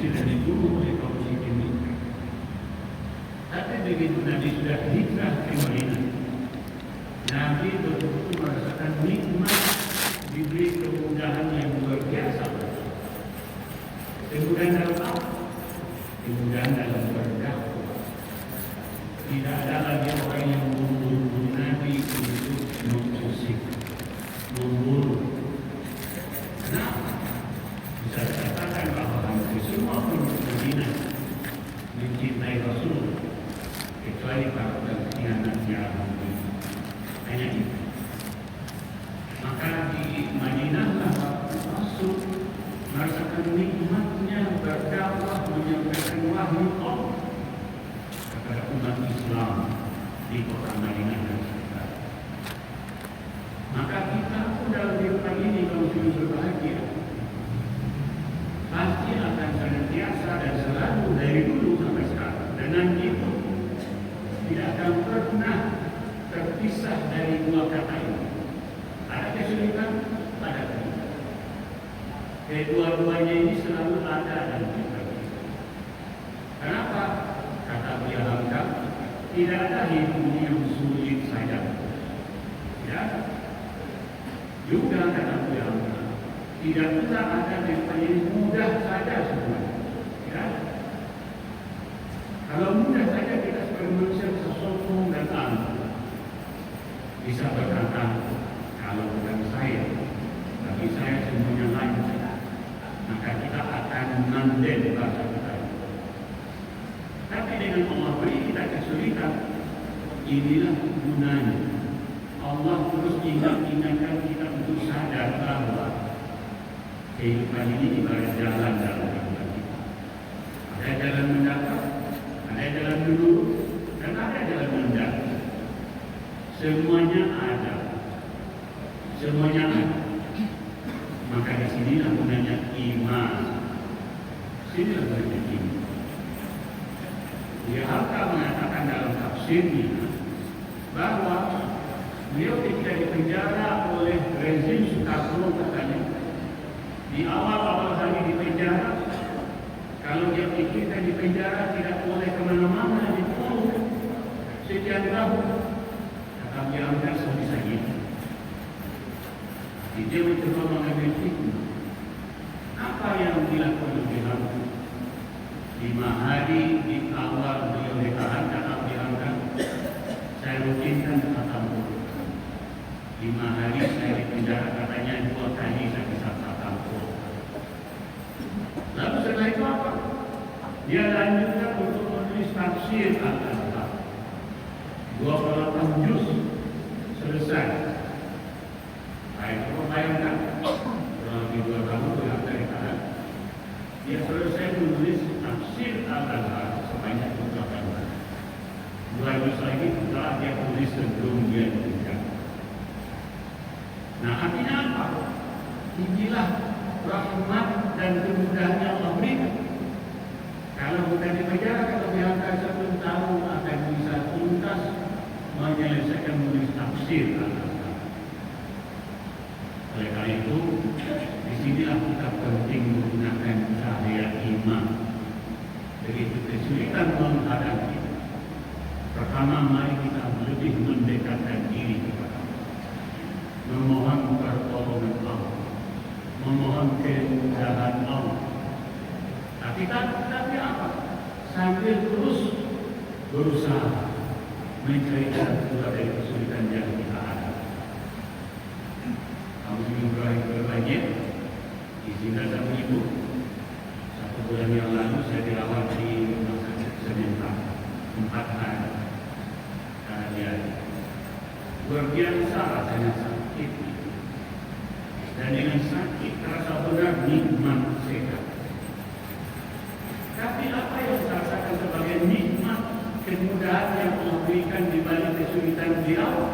Mesir dan dibunuh oleh kaum muslimin. Tapi begitu Nabi sudah hijrah ke Madinah, Nabi betul-betul merasakan nikmat, diberi kemudahan yang luar biasa. Kemudahan dalam apa? Kemudahan dalam berdakwah. Tidak ada lagi orang yang membunuh Nabi untuk mengusik, membunuh. Kenapa? Bisa dikatakan bahwa hampir semua penduduk Madinah mencintai Rasul, kecuali para pengkhianat Yahudi. Hanya itu. Maka di Madinah Rasul merasakan nikmatnya berdakwah, menyampaikan wahyu Allah kepada umat Islam di kota Madinah dan sekitar. Maka kita pun dalam kehidupan ini kalau sudah berbahagia, pasti akan senantiasa dan selalu dari dulu sampai sekarang, dan nanti pun tidak akan pernah terpisah dari dua kata ini. Ada kesulitan, ada kesulitan. Kedua-duanya ini selalu ada dalam kita. Kenapa? Kata beliau Hamzah, tidak ada hidup yang sulit saja. Ya. Juga kata beliau Hamzah, tidak pula ada yang mudah saja semua. Ya. Kalau mudah saja kita sebagai manusia bisa sombong dan angkuh, bisa berkata, kalau bukan saya, tapi saya semuanya lancar, maka kita akan mandek bahasa kita. Tapi dengan Allah beri kita kesulitan, inilah gunanya. Allah terus ingatkan kita untuk sadar bahwa kehidupan ini ibarat jalan dalam kehidupan kita. Ada jalan mendatar, ada jalan lurus, dan ada jalan mendatar. Semuanya ada. Semuanya ada. Maka di sinilah gunanya iman. Sinilah gunanya iman. Dia akan mengatakan dalam tafsirnya bahwa beliau ketika dipenjara oleh rezim Soekarno, katanya di awal-awal hari di penjara, kalau dia pikirkan di penjara tidak boleh kemana-mana, dikurung sekian tahun, kata dia hampir sebisa itu. Dia mencoba mengambil hikmah. Apa yang dilakukan oleh Hamzah? 5 hari di awal beliau ditahan, kata diangkat, saya rutinkan katamu. 5 hari saya di penjara, katanya 2 kali saya bisa katamu. Lalu setelah itu apa? Dia lanjutkan untuk menulis tafsir Al-Azhar. 28 juz selesai. Baik, bayangkan kurang lebih 2 tahun beliau ditahan. Dia selesai menulis tafsir Al-Azhar sebanyak 28 juz. 2 juz lagi telah dia tulis sebelum dia dipenjara. Nah, artinya apa? Inilah rahmat dan kemudahannya Allah berikan. Kalau bukan di penjara, kalau diangkat 1 tahun akan bisa tuntas menyelesaikan menulis tafsir Al-Azhar. Oleh karena itu, disinilah kita penting menggunakan cahaya iman. Begitu kesulitan menghadapi, pertama mari kita lebih mendekatkan diri kepada Allah, memohon pertolongan Allah, memohon kemudahan Allah. Tapi apa? Sambil terus berusaha mencari jalan keluar dari kesulitan yang kita ada. Kamu Ibrahim berbanyak, izinkan sama ibu. 1 bulan yang lalu saya dirawat di rumah sakit Sementar 4 hari. Karena dia luar biasa rasanya sakit. Dan dengan sakit terasa benar nikmat sehat. Tapi apa yang saya rasakan sebagai nikmat kemudahan yang Allah berikan di balik kesulitan di awal?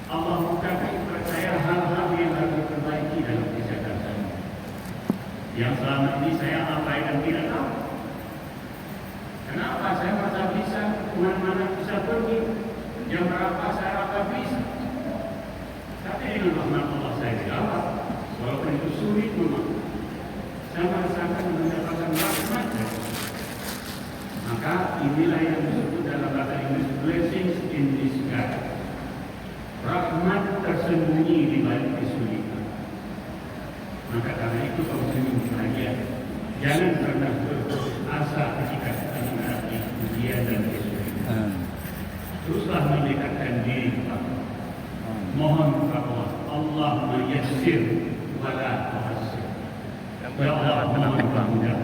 Allah bukakan kepada saya hal-hal yang harus diperbaiki dalam kesehatan saya, yang selama ini saya abaikan tidak tahu. Kenapa saya merasa bisa kemana-mana bisa pergi, jam berapa saya rasa bisa. Tapi dengan rahmat Allah saya dirawat, walaupun itu sulit memang. Saya merasakan mendapatkan macam-macam. Maka inilah yang disebut dalam bahasa Inggris blessings in disguise. Rahmat tersembunyi di balik kesulitan. Maka karena itu kaum muslimin sekalian, jangan pernah berputus asa ketika kita menghadapi ujian dan kesulitan. Teruslah mendekatkan diri kepada Allah. Mohon kepada Allah, Allahumma yassir wa la tu'assir. Ya Allah, mohon permudah.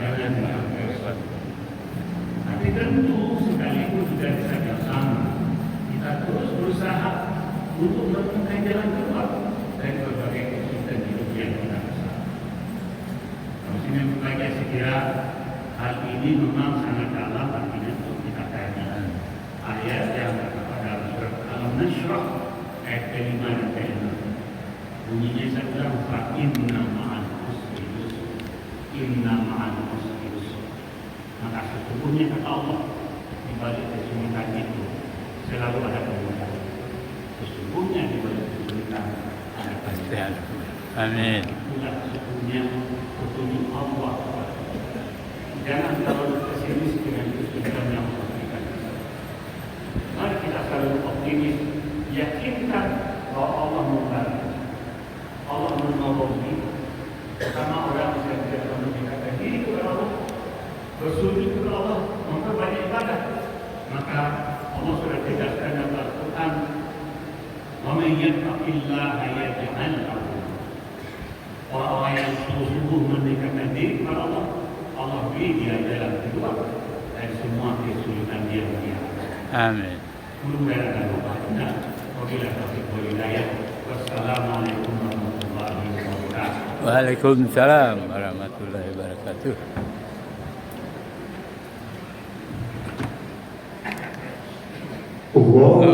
Jangan diperkeruh. Tapi tentu sekalipun sudah saja sama, kita terus berusaha untuk menemukan jalan keluar dari berbagai kesulitan hidup yang kita rasakan. Maksudnya berbagai sekira hal ini memang sangat dalam artinya untuk kita kaji. Ayat yang pada surat Al-Nashrah ayat kelima dan kelima. Bunyinya saya bilang fa inna ma'al usri yusra. Inna ma'al usri yusra. Maka sesungguhnya kata Allah di balik kesulitan itu selalu ada kemudahan. Sesungguhnya di balik kesulitan ada kemudahan. Amin. Itulah sesungguhnya petunjuk Allah. Jangan terlalu pesimis dengan kesulitan yang Allah berikan. Mari kita selalu optimis, yakinkan bahwa Allah membantu, Allah menolong kita. Karena orang yang tidak mendekatkan diri kepada Allah, bersujud kepada Allah, memperbanyak ibadah, maka Allah sudah tegaskan dalam Al-Quran, "Wa man yattaqillaha yaj'al lahu." Orang-orang yang sungguh-sungguh mendekatkan diri kepada Allah, Allah beri dia jalan keluar dari semua kesulitan dia. Amin. Mudah-mudahan dan mudah-mudahan. Wabillahi taufiq wal hidayah. Wassalamualaikum warahmatullahi wabarakatuh. Waalaikumsalam warahmatullahi wabarakatuh. Allah